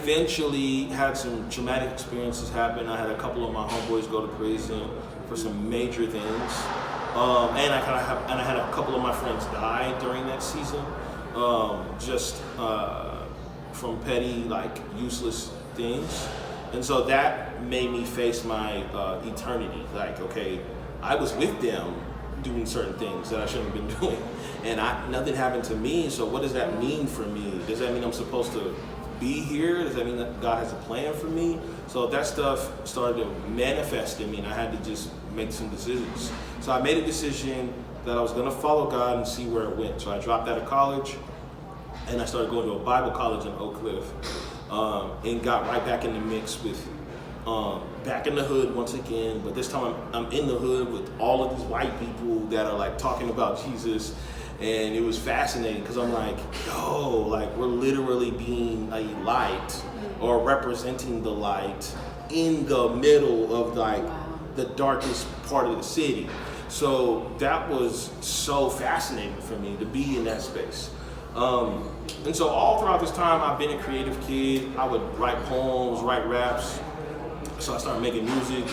eventually had some traumatic experiences happen. I had a couple of my homeboys go to prison for some major things, and I had a couple of my friends die during that season, just from petty, like useless things. And so that made me face my eternity. Like, okay, I was with them doing certain things that I shouldn't have been doing, and nothing happened to me. So what does that mean for me? Does that mean I'm supposed to be here? Does that mean that God has a plan for me? So that stuff started to manifest in me, and I had to just make some decisions. So I made a decision that I was going to follow God and see where it went. So I dropped out of college, and I started going to a Bible college in Oak Cliff, and got right back in the mix with back in the hood once again. But this time I'm in the hood with all of these white people that are like talking about Jesus. And it was fascinating because I'm like, yo, like we're literally being a light or representing the light in the middle of like the darkest part of the city. So that was so fascinating for me to be in that space. And so all throughout this time, I've been a creative kid. I would write poems, write raps. So I started making music.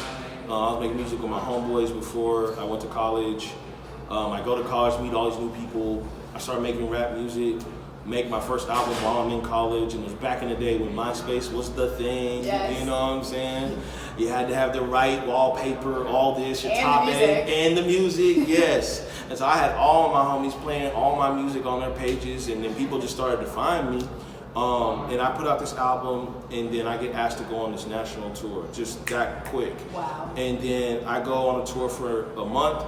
I was making music with my homeboys before I went to college. I go to college, meet all these new people. I started making rap music, make my first album while I'm in college. And it was back in the day when MySpace was the thing. Yes. You know what I'm saying? You had to have the right wallpaper, all this, your top end, and the music, yes. And so I had all my homies playing all my music on their pages, and then people just started to find me. And I put out this album, and then I get asked to go on this national tour, just that quick. Wow. And then I go on a tour for a month,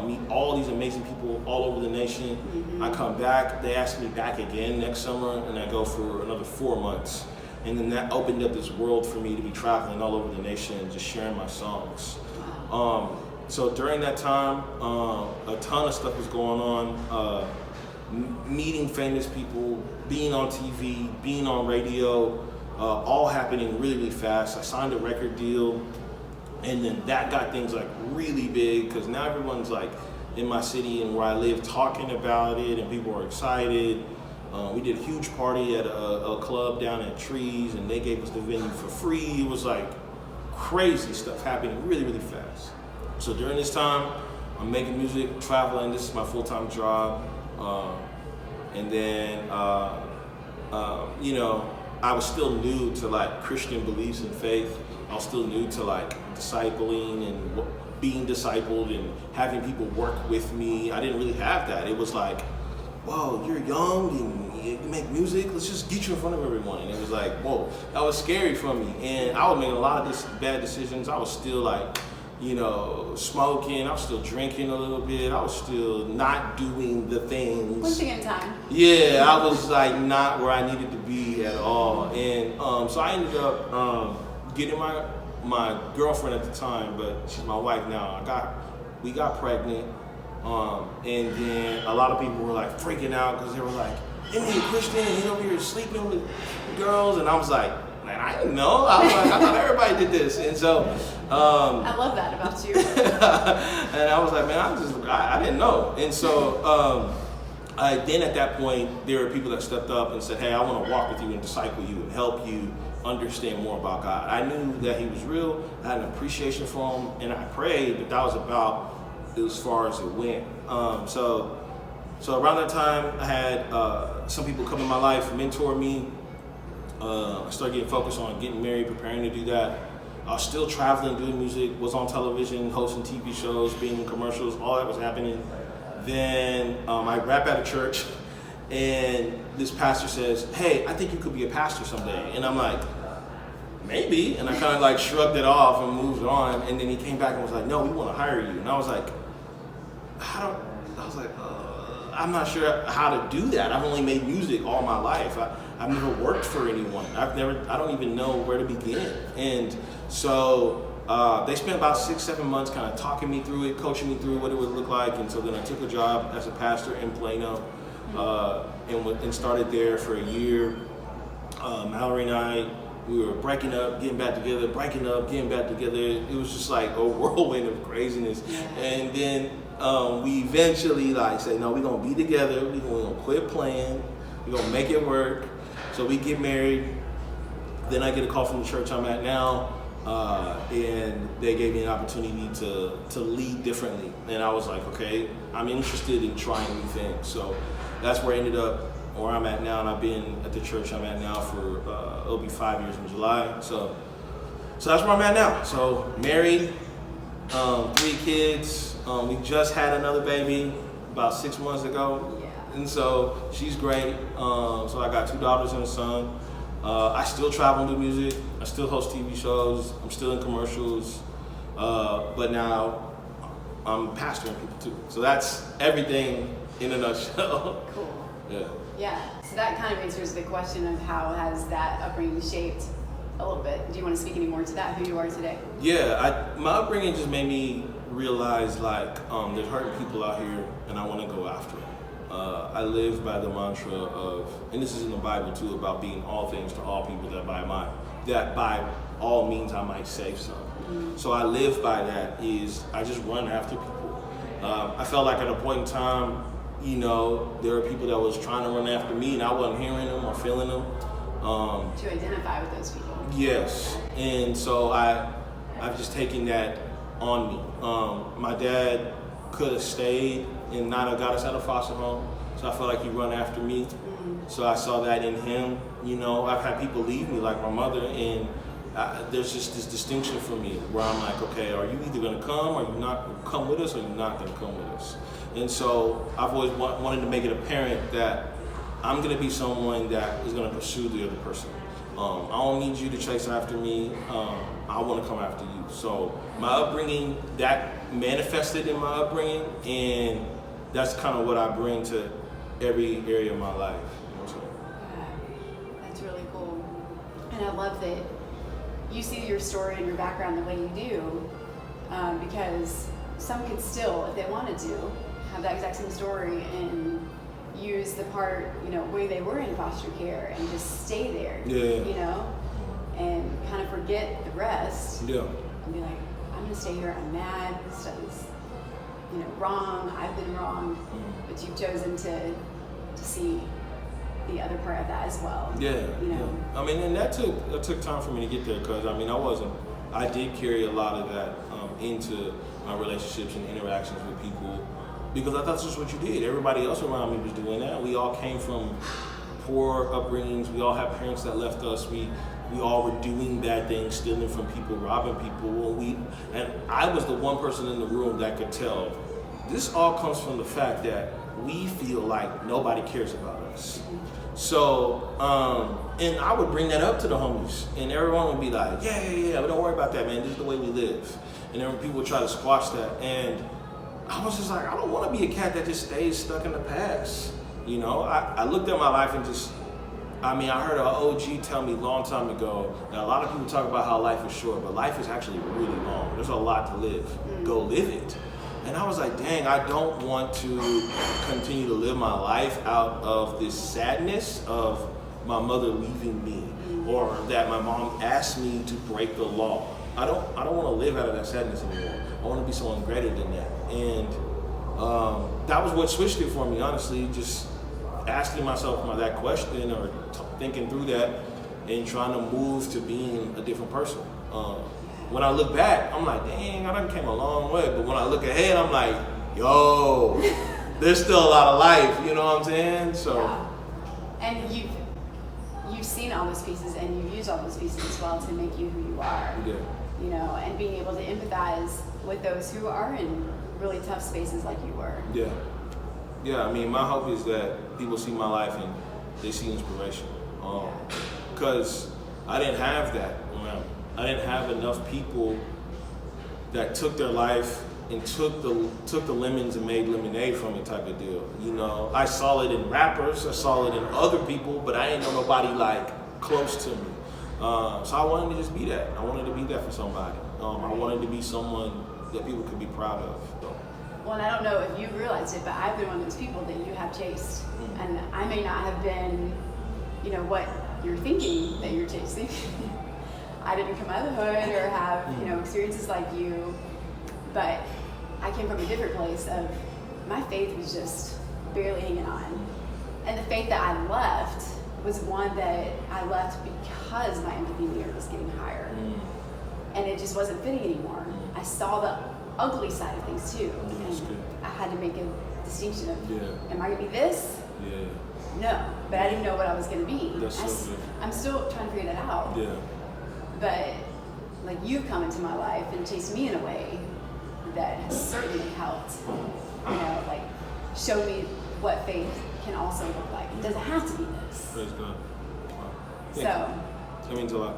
meet all these amazing people all over the nation. Mm-hmm. I come back, they ask me back again next summer, and I go for another 4 months. And then that opened up this world for me to be traveling all over the nation and just sharing my songs. So during that time, a ton of stuff was going on. Meeting famous people, being on TV, being on radio, all happening really, really fast. I signed a record deal, and then that got things like really big because now everyone's like in my city and where I live talking about it, and people are excited. We did a huge party at a club down at Trees, and they gave us the venue for free. It was like crazy stuff happening really, really fast. So during this time, I'm making music, traveling. This is my full-time job. And then, you know, I was still new to like Christian beliefs and faith. I was still new to like discipling and being discipled and having people work with me. I didn't really have that. It was like, whoa, you're young and you make music, let's just get you in front of everyone. And it was like, whoa, that was scary for me. And I was making a lot of bad decisions. I was still like, you know, smoking, I was still drinking a little bit, I was still not doing the things. One thing at a time. Yeah, I was like not where I needed to be at all. And so I ended up getting my girlfriend at the time, but she's my wife now. We got pregnant. And then a lot of people were like freaking out because they were like, "Isn't he a Christian? He's over here sleeping with girls." And I was like, man, I didn't know. I was like, I thought everybody did this. And so I love that about you. and I was like, man, I didn't know. And so then at that point, there were people that stepped up and said, hey, I want to walk with you and disciple you and help you understand more about God. I knew that he was real. I had an appreciation for him, and I prayed, but that was about as far as it went. So around that time, I had some people come in my life, mentor me. I started getting focused on getting married, preparing to do that. I was still traveling, doing music, was on television, hosting TV shows, being in commercials, all that was happening. Then I rap at a church, and this pastor says, hey, I think you could be a pastor someday. And I'm like, maybe. And I kind of like shrugged it off and moved on. And then he came back and was like, no, we want to hire you. And I was like, I'm not sure how to do that. I've only made music all my life. I've never worked for anyone. I don't even know where to begin. And so they spent about 6-7 months kind of talking me through it, coaching me through what it would look like. And so then I took a job as a pastor in Plano and started there for a year. Mallory and I, we were breaking up, getting back together, breaking up, getting back together. It was just like a whirlwind of craziness. And then we eventually said, no, we're gonna be together. We're gonna quit playing. We're gonna make it work. So we get married. Then I get a call from the church I'm at now, and they gave me an opportunity to lead differently. And I was like, okay, I'm interested in trying new things. So that's where I ended up where I'm at now, and I've been at the church I'm at now for it'll be 5 years in July. So that's where I'm at now. So married, 3 kids. We just had another baby about 6 months ago. And so she's great. So I got 2 daughters and a son. I still travel and do music. I still host TV shows. I'm still in commercials. But now I'm pastoring people too. So that's everything in a nutshell. Cool. Yeah. Yeah. So that kind of answers the question of how has that upbringing shaped a little bit. Do you want to speak any more to that, who you are today? Yeah. My upbringing just made me realize like there's hurting people out here, and I want to go after them. I live by the mantra of, and this is in the Bible too, about being all things to all people, that by all means I might save some. Mm-hmm. So I live by that. Is I just run after people. I felt like at a point in time, there were people that was trying to run after me, and I wasn't hearing them or feeling them. To identify with those people. Yes, and so I've just taken that on me. My dad could have stayed and not have got us out of foster home. So I felt like he run after me. Mm-hmm. So I saw that in him. I've had people leave me, like my mother, and there's just this distinction for me where I'm like, okay, are you either going to come or you not come with us, or you're not going to come with us? And so I've always wanted to make it apparent that I'm going to be someone that is going to pursue the other person. I don't need you to chase after me. I want to come after you. So my upbringing, that manifested in my upbringing, and that's kind of what I bring to every area of my life. Yeah, that's really cool. And I love that you see your story and your background the way you do, because some could still, if they wanted to, have that exact same story and use the part, where they were in foster care and just stay there, and kind of forget the rest. Yeah. And be like, I'm gonna stay here, I'm mad, this stuff is, wrong, I've been wrong, but you've chosen to see the other part of that as well. Yeah. I mean, and that took time for me to get there, because I did carry a lot of that into my relationships and interactions with people, because I thought that's just what you did. Everybody else around me was doing that. We all came from poor upbringings. We all had parents that left us. We all were doing bad things, stealing from people, robbing people. And I was the one person in the room that could tell. This all comes from the fact that we feel like nobody cares about us. So, and I would bring that up to the homies, and everyone would be like, yeah, don't worry about that, man. This is the way we live. And then people would try to squash that. And I was just like, I don't want to be a cat that just stays stuck in the past. I looked at my life and I heard an OG tell me a long time ago that a lot of people talk about how life is short, but life is actually really long. There's a lot to live. Go live it. And I was like, dang, I don't want to continue to live my life out of this sadness of my mother leaving me, or that my mom asked me to break the law. I don't want to live out of that sadness anymore. I want to be someone greater than that. And that was what switched it for me, honestly, just asking myself that question, or thinking through that and trying to move to being a different person. When I look back, I'm like, dang, I done came a long way. But when I look ahead, I'm like, yo, there's still a lot of life, you know what I'm saying? So, yeah. And you've seen all those pieces, and you've used all those pieces as well to make you who you are. Yeah. And being able to empathize with those who are in really tough spaces like you were. Yeah, I mean, my hope is that people see my life and they see inspiration. Because I didn't have that around. I didn't have enough people that took their life and took the lemons and made lemonade from it, type of deal. I saw it in rappers, I saw it in other people, but I didn't know nobody close to me. So I wanted to just be that. I wanted to be that for somebody. I wanted to be someone that people could be proud of. So. Well, and I don't know if you realized it, but I've been one of those people that you have chased. And I may not have been, what you're thinking that you're chasing. I didn't come out of the hood or have, experiences like you, but I came from a different place of my faith was just barely hanging on. And the faith that I left was one that I left because my empathy meter was getting higher. And it just wasn't fitting anymore. I saw the ugly side of things too. And I had to make a distinction of, am I gonna be this? No, but I didn't know what I was gonna be. I'm still trying to figure that out. But like you've come into my life and chased me in a way that has certainly helped, you know, like show me what faith can also look like. It doesn't have to be this. Praise God. Wow. So that means a lot.